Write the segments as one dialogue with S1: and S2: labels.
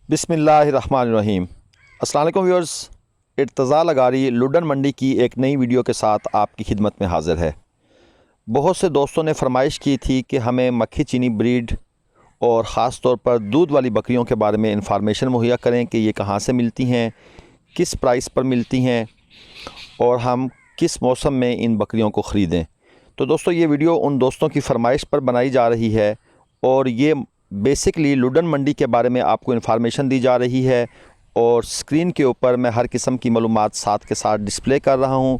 S1: बिस्मिल्लाहिर्रहमानिर्रहीम। अस्सलाम वालेकुम व्यूअर्स, इर्तज़ा लगारी लुडन मंडी की एक नई वीडियो के साथ आपकी खिदमत में हाज़िर है। बहुत से दोस्तों ने फरमाइश की थी कि हमें मक्खी चीनी ब्रीड और ख़ास तौर पर दूध वाली बकरियों के बारे में इंफॉर्मेशन मुहैया करें कि ये कहाँ से मिलती हैं, किस प्राइस पर मिलती हैं और हम किस मौसम में इन बकरियों को ख़रीदें। तो दोस्तों, ये वीडियो उन दोस्तों की फरमाइश पर बनाई जा रही है और ये बेसिकली लुडन मंडी के बारे में आपको इन्फॉर्मेशन दी जा रही है और स्क्रीन के ऊपर मैं हर किस्म की मालूमात साथ के साथ डिस्प्ले कर रहा हूं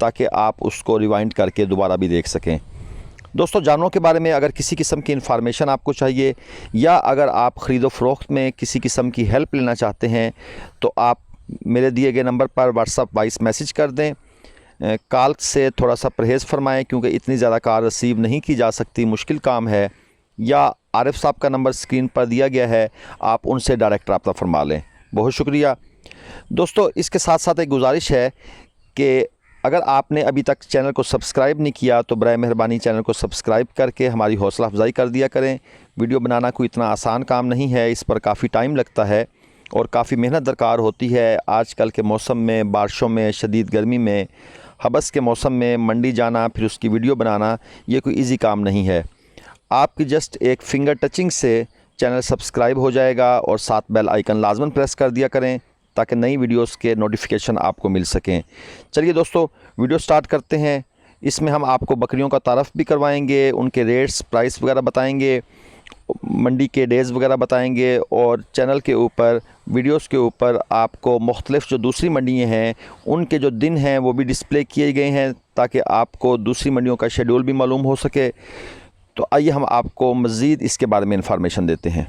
S1: ताकि आप उसको रिवाइंड करके दोबारा भी देख सकें। दोस्तों, जानवरों के बारे में अगर किसी किस्म की इन्फॉर्मेशन आपको चाहिए या अगर आप ख़रीदो फ़रोख्त में किसी किस्म की हेल्प लेना चाहते हैं तो आप मेरे दिए गए नंबर पर व्हाट्सअप वॉइस मैसेज कर दें। कॉल से थोड़ा सा परहेज़ फरमाएँ क्योंकि इतनी ज़्यादा कॉल रिसीव नहीं की जा सकती, मुश्किल काम है। या आरिफ साहब का नंबर स्क्रीन पर दिया गया है, आप उनसे डायरेक्ट रब्ता फरमा लें। बहुत शुक्रिया। दोस्तों, इसके साथ साथ एक गुजारिश है कि अगर आपने अभी तक चैनल को सब्सक्राइब नहीं किया तो बराए मेहरबानी चैनल को सब्सक्राइब करके हमारी हौसला अफजाई कर दिया करें। वीडियो बनाना कोई इतना आसान काम नहीं है, इस पर काफ़ी टाइम लगता है और काफ़ी मेहनत दरकार होती है। आजकल के मौसम में, बारिशों में, शदीद गर्मी में, हबस के मौसम में मंडी जाना फिर उसकी वीडियो बनाना ये कोई ईजी काम नहीं है। आपकी जस्ट एक फ़िंगर टचिंग से चैनल सब्सक्राइब हो जाएगा और साथ बेल आइकन लाजमन प्रेस कर दिया करें ताकि नई वीडियोस के नोटिफिकेशन आपको मिल सकें। चलिए दोस्तों, वीडियो स्टार्ट करते हैं। इसमें हम आपको बकरियों का तारफ़ भी करवाएंगे, उनके रेट्स, प्राइस वगैरह बताएंगे, मंडी के डेज़ वगैरह बताएंगे और चैनल के ऊपर, वीडियोस के ऊपर आपको मुख्तलिफ़ जो दूसरी मंडियाँ हैं उनके जो दिन हैं वो भी डिस्प्ले किए गए हैं ताकि आपको दूसरी मंडियों का शेड्यूल भी मालूम हो सके। तो आइए हम आपको मज़ीद इसके बारे में इंफॉर्मेशन देते हैं।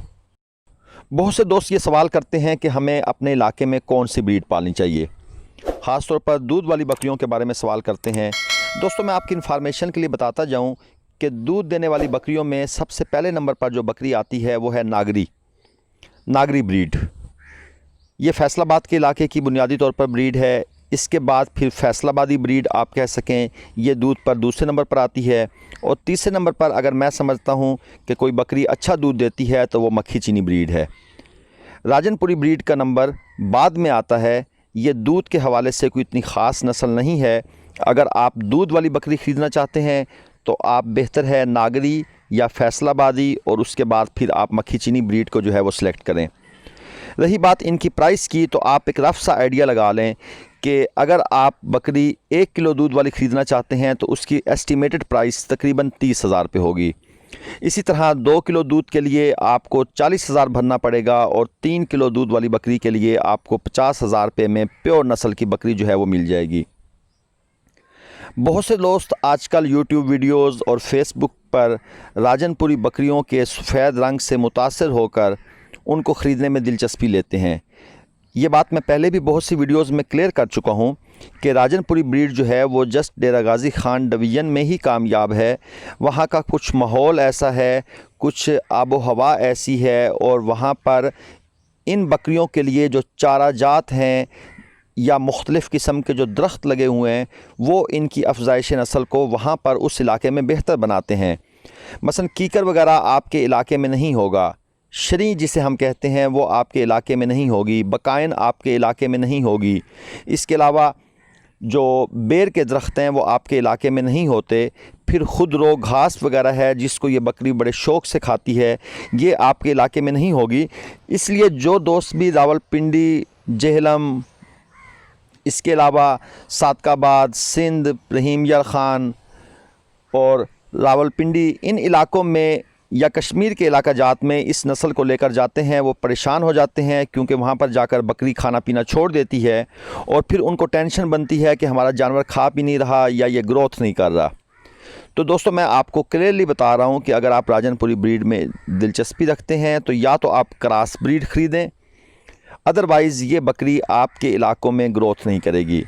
S1: बहुत से दोस्त ये सवाल करते हैं कि हमें अपने इलाके में कौन सी ब्रीड पालनी चाहिए, ख़ास तौर पर दूध वाली बकरियों के बारे में सवाल करते हैं। दोस्तों, मैं आपकी इन्फॉर्मेशन के लिए बताता जाऊं कि दूध देने वाली बकरियों में सबसे पहले नंबर पर जो बकरी आती है वो है नागरी ब्रीड। ये फैसलाबाद के इलाके की बुनियादी तौर पर ब्रीड है। इसके बाद फिर फैसलाबादी ब्रीड आप कह सकें, ये दूध पर दूसरे नंबर पर आती है। और तीसरे नंबर पर अगर मैं समझता हूँ कि कोई बकरी अच्छा दूध देती है तो वो मक्खी चीनी ब्रीड है। राजनपुरी ब्रीड का नंबर बाद में आता है। ये दूध के हवाले से कोई इतनी ख़ास नस्ल नहीं है। अगर आप दूध वाली बकरी ख़रीदना चाहते हैं तो आप बेहतर है नागरी या फैसलाबादी और उसके बाद फिर आप मक्खी चीनी ब्रीड को जो है वो सिलेक्ट करें। रही बात इनकी प्राइस की, तो आप एक रफ सा आइडिया लगा लें कि अगर आप बकरी 1 किलो दूध वाली ख़रीदना चाहते हैं तो उसकी एस्टिमेटेड प्राइस तकरीबन 30,000 रुपये होगी। इसी तरह 2 किलो दूध के लिए आपको 40,000 भरना पड़ेगा और 3 किलो दूध वाली बकरी के लिए आपको 50,000 रुपये में प्योर नस्ल की बकरी जो है वो मिल जाएगी। बहुत से दोस्त आजकल यूट्यूब वीडियोज़ और फेसबुक पर राजनपुरी बकरियों के सफ़ेद रंग से मुतासर होकर उनको ख़रीदने में दिलचस्पी लेते हैं। ये बात मैं पहले भी बहुत सी वीडियोस में क्लियर कर चुका हूँ कि राजनपुरी ब्रीड जो है वो जस्ट डेरा गाजी ख़ान डिवीज़न में ही कामयाब है। वहाँ का कुछ माहौल ऐसा है, कुछ आबो हवा ऐसी है और वहाँ पर इन बकरियों के लिए जो चारा जात हैं या मुख्तलिफ़ किस्म के जो दरख्त लगे हुए हैं वो इनकी अफजाइश नस्ल को वहाँ पर उस इलाके में बेहतर बनाते हैं। मसलन कीकर वगैरह आपके इलाके में नहीं होगा, शरी जिसे हम कहते हैं वो आपके इलाके में नहीं होगी, बकाइन आपके इलाके में नहीं होगी। इसके अलावा जो बेर के दरख्त हैं वो आपके इलाके में नहीं होते। फिर खुदरो घास वगैरह है जिसको ये बकरी बड़े शौक़ से खाती है, ये आपके इलाके में नहीं होगी। इसलिए जो दोस्त भी रावलपिंडी, जेहलम, इसके अलावा सादकाबाद, सिंध, रहीम यार ख़ान और रावलपिंडी, इन इलाक़ों में या कश्मीर के इलाका जात में इस नस्ल को लेकर जाते हैं, वो परेशान हो जाते हैं क्योंकि वहाँ पर जाकर बकरी खाना पीना छोड़ देती है और फिर उनको टेंशन बनती है कि हमारा जानवर खा पी नहीं रहा या ये ग्रोथ नहीं कर रहा। तो दोस्तों, मैं आपको क्लियरली बता रहा हूँ कि अगर आप राजनपुरी ब्रीड में दिलचस्पी रखते हैं तो या तो आप क्रॉस ब्रीड ख़रीदें, अदरवाइज़ ये बकरी आपके इलाकों में ग्रोथ नहीं करेगी।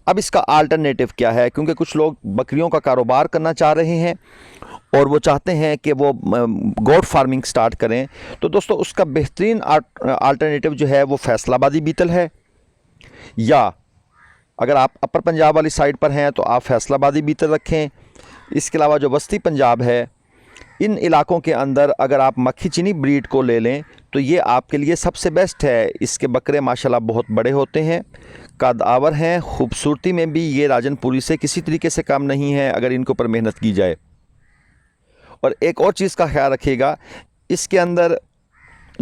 S1: अब इसका आल्टरनेटिव क्या है, क्योंकि कुछ लोग बकरियों का कारोबार करना चाह रहे हैं और वो चाहते हैं कि वो गोट फार्मिंग स्टार्ट करें। तो दोस्तों, उसका बेहतरीन आल्टरनेटिव जो है वो फैसलाबादी बीतल है। या अगर आप अपर पंजाब वाली साइड पर हैं तो आप फैसलाबादी बीतल रखें। इसके अलावा जो वस्ती पंजाब है, इन इलाकों के अंदर अगर आप मक्खी चीनी ब्रीड को ले लें तो ये आपके लिए सबसे बेस्ट है। इसके बकरे माशाल्लाह बहुत बड़े होते हैं, कदावर हैं, खूबसूरती में भी ये राजनपुरी से किसी तरीके से कम नहीं है अगर इनके ऊपर मेहनत की जाए। और एक और चीज़ का ख्याल रखिएगा, इसके अंदर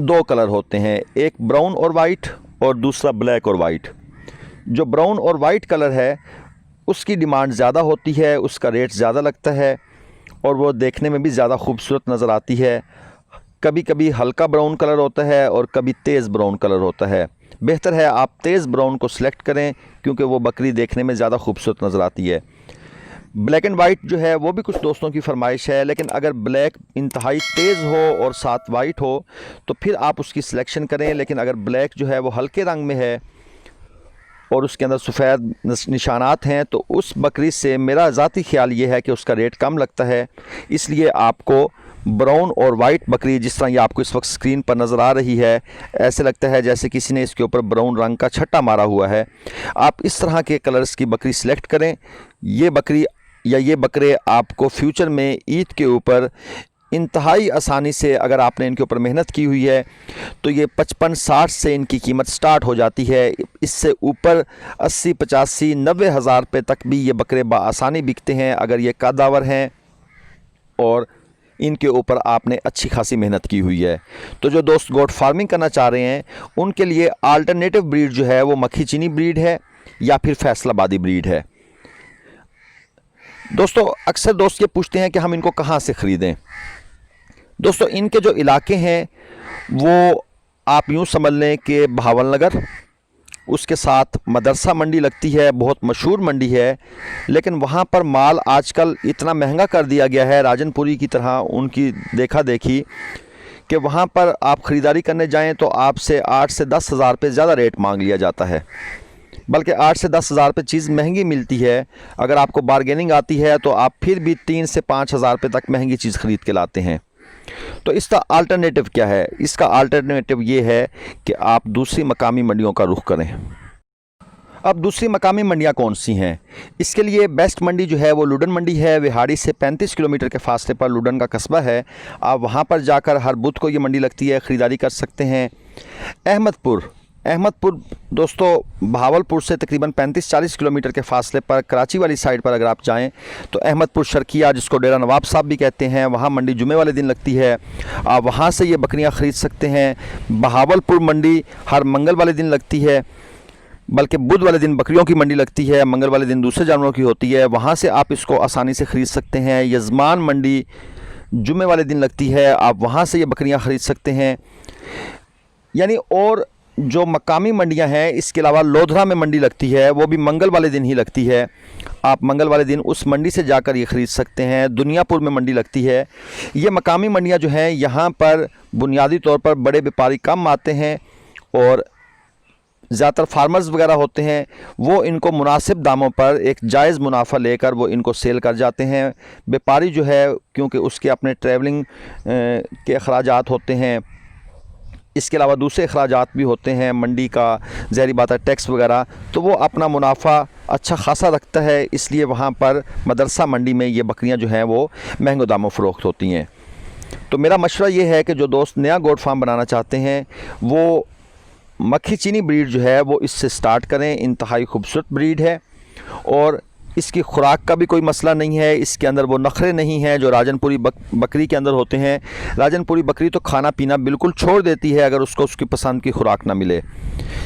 S1: 2 कलर होते हैं, एक ब्राउन और वाइट और दूसरा ब्लैक और वाइट। जो ब्राउन और वाइट कलर है उसकी डिमांड ज़्यादा होती है, उसका रेट ज़्यादा लगता है और वो देखने में भी ज़्यादा खूबसूरत नज़र आती है। कभी कभी हल्का ब्राउन कलर होता है और कभी तेज़ ब्राउन कलर होता है। बेहतर है आप तेज़ ब्राउन को सिलेक्ट करें क्योंकि वो बकरी देखने में ज़्यादा खूबसूरत नज़र आती है। ब्लैक एंड वाइट जो है वो भी कुछ दोस्तों की फरमाइश है, लेकिन अगर ब्लैक इंतहाई तेज़ हो और साथ वाइट हो तो फिर आप उसकी सिलेक्शन करें। लेकिन अगर ब्लैक जो है वो हल्के रंग में है और उसके अंदर सफ़ेद निशानात हैं तो उस बकरी से मेरा ज़ाती ख्याल ये है कि उसका रेट कम लगता है। इसलिए आपको ब्राउन और वाइट बकरी, जिस तरह ये आपको इस वक्त स्क्रीन पर नज़र आ रही है, ऐसे लगता है जैसे किसी ने इसके ऊपर ब्राउन रंग का छट्टा मारा हुआ है, आप इस तरह के कलर्स की बकरी सिलेक्ट करें। ये बकरी या ये बकरे आपको फ्यूचर में ईद के ऊपर इंतहाई आसानी से, अगर आपने इनके ऊपर मेहनत की हुई है तो ये 55-60 से इनकी कीमत स्टार्ट हो जाती है। इससे ऊपर 80-85-90 हज़ार रुपये तक भी ये बकरे बआसानी बिकते हैं अगर ये कदावर हैं और इनके ऊपर आपने अच्छी खासी मेहनत की हुई है। तो जो दोस्त गोट फार्मिंग करना चाह रहे हैं उनके लिए आल्टरनेटिव ब्रीड जो है वो मक्खी चीनी ब्रीड है या फिर फैसलाबादी ब्रीड है। दोस्तों अक्सर दोस्त ये पूछते हैं कि हम इनको कहाँ से ख़रीदें। दोस्तों इनके जो इलाके हैं वो आप यूँ समझ लें कि बहावल नगर, उसके साथ मदरसा मंडी लगती है, बहुत मशहूर मंडी है, लेकिन वहाँ पर माल आजकल इतना महंगा कर दिया गया है राजनपुरी की तरह उनकी देखा देखी कि वहाँ पर आप ख़रीदारी करने जाएं तो आपसे 8 से 10 हज़ार रुपये ज़्यादा रेट मांग लिया जाता है। बल्कि 8 से 10 हज़ार रुपये चीज़ महंगी मिलती है। अगर आपको बारगेनिंग आती है तो आप फिर भी 3 से 5 हज़ार रुपये तक महंगी चीज़ ख़रीद के लाते हैं। तो इसका अल्टरनेटिव क्या है? इसका अल्टरनेटिव ये है कि आप दूसरी मकामी मंडियों का रुख करें। अब दूसरी मकामी मंडियां कौन सी हैं? इसके लिए बेस्ट मंडी जो है वो लुडन मंडी है। विहाड़ी से 35 किलोमीटर के फासले पर लुडन का कस्बा है। आप वहां पर जाकर हर बुध को ये मंडी लगती है, ख़रीदारी कर सकते हैं। अहमदपुर दोस्तों बहावलपुर से तकरीबन 35-40 किलोमीटर के फासले पर कराची वाली साइड पर अगर आप जाएं तो अहमदपुर शर्किया, जिसको डेरा नवाब साहब भी कहते हैं, वहाँ मंडी जुमे वाले दिन लगती है। आप वहाँ से ये बकरियाँ ख़रीद सकते हैं। बहावलपुर मंडी हर मंगल वाले दिन लगती है, बल्कि बुध वाले दिन बकरियों की मंडी लगती है, मंगल वाले दिन दूसरे जानवरों की होती है। वहाँ से आप इसको आसानी से ख़रीद सकते हैं। यजमान मंडी जुमे वाले दिन लगती है, आप वहाँ से ये बकरियाँ ख़रीद सकते हैं। यानी और जो मकामी मंडियां हैं, इसके अलावा लोधरा में मंडी लगती है, वो भी मंगल वाले दिन ही लगती है। आप मंगल वाले दिन उस मंडी से जाकर ये ख़रीद सकते हैं। दुनियापुर में मंडी लगती है। ये मकामी मंडियां जो हैं यहाँ पर बुनियादी तौर पर बड़े व्यापारी कम आते हैं और ज़्यादातर फार्मर्स वगैरह होते हैं, वो इनको मुनासिब दामों पर एक जायज़ मुनाफा लेकर वो इनको सेल कर जाते हैं। व्यापारी जो है क्योंकि उसके अपने ट्रैवलिंग के अखराजात होते हैं, इसके अलावा दूसरे अखराजात भी होते हैं मंडी का, ज़ाहिर बात है टैक्स वगैरह, तो वो अपना मुनाफा अच्छा खासा रखता है। इसलिए वहाँ पर मदरसा मंडी में ये बकरियाँ जो हैं वो महंगे दामों फ़रोख्त होती हैं। तो मेरा मशवरा ये है कि जो दोस्त नया गोट फार्म बनाना चाहते हैं वो मक्खी चीनी ब्रीड जो है वो इससे स्टार्ट करें। इंतहाई खूबसूरत ब्रीड है और इसकी खुराक का भी कोई मसला नहीं है। इसके अंदर वो नखरे नहीं हैं जो राजनपुरी बकरी के अंदर होते हैं। राजनपुरी बकरी तो खाना पीना बिल्कुल छोड़ देती है अगर उसको उसकी पसंद की खुराक ना मिले।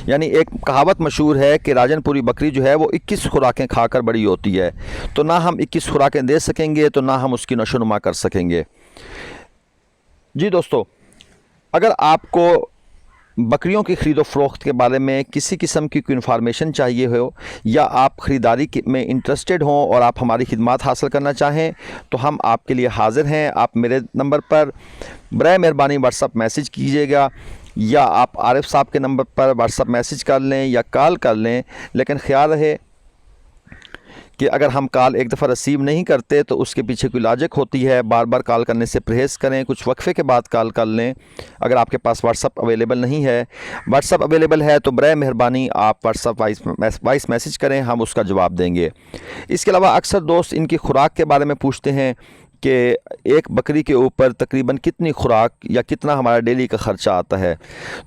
S1: यानी एक कहावत मशहूर है कि राजनपुरी बकरी जो है वो 21 खुराकें खाकर बड़ी होती है। तो ना हम 21 खुराकें दे सकेंगे तो ना हम उसकी नशोनुमा कर सकेंगे। जी दोस्तों, अगर आपको बकरियों की ख़रीदो फ़रोख्त के बारे में किसी किस्म की कोई इन्फॉर्मेशन चाहिए हो या आप ख़रीदारी में इंटरेस्टेड हों और आप हमारी खिदमत हासिल करना चाहें तो हम आपके लिए हाज़िर हैं। आप मेरे नंबर पर बराए मेहरबानी व्हाट्सअप मैसेज कीजिएगा या आप आरिफ साहब के नंबर पर व्हाट्सअप मैसेज कर लें या कॉल कर लें। लेकिन ख्याल रहे कि अगर हम कॉल एक दफ़ा रिसीव नहीं करते तो उसके पीछे कोई लॉजिक होती है। बार बार कॉल करने से परहेज़ करें, कुछ वक्फे के बाद कॉल कर लें। अगर आपके पास व्हाट्सअप अवेलेबल नहीं है, व्हाट्सअप अवेलेबल है तो बराए मेहरबानी आप व्हाट्सअप वॉइस मैसेज करें, हम उसका जवाब देंगे। इसके अलावा अक्सर दोस्त इनकी खुराक के बारे में पूछते हैं कि एक बकरी के ऊपर तकरीबन कितनी खुराक या कितना हमारा डेली का ख़र्चा आता है।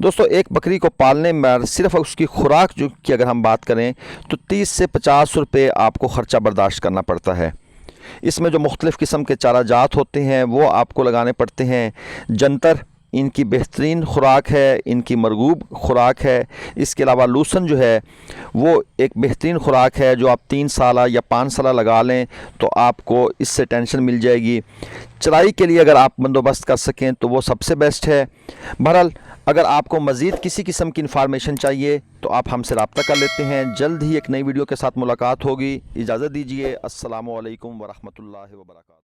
S1: दोस्तों, एक बकरी को पालने में सिर्फ़ उसकी खुराक जो की अगर हम बात करें तो 30 से 50 रुपये आपको ख़र्चा बर्दाश्त करना पड़ता है। इसमें जो मुख्तलिफ़ किस्म के चारा जात होते हैं वो आपको लगाने पड़ते हैं। जंतर इनकी बेहतरीन खुराक है, इनकी मरगूब खुराक है। इसके अलावा लूसन जो है वो एक बेहतरीन खुराक है, जो आप 3 साल या 5 साल लगा लें तो आपको इससे टेंशन मिल जाएगी। चराई के लिए अगर आप बंदोबस्त कर सकें तो वो सबसे बेस्ट है। बहरहाल, अगर आपको मज़ीद किसी किस्म की इन्फॉर्मेशन चाहिए तो आप हमसे रब्ता कर लेते हैं। जल्द ही एक नई वीडियो के साथ मुलाकात होगी। इजाज़त दीजिए। अस्सलामु अलैकुम वरहमतुल्लाहि वबरकातुहू।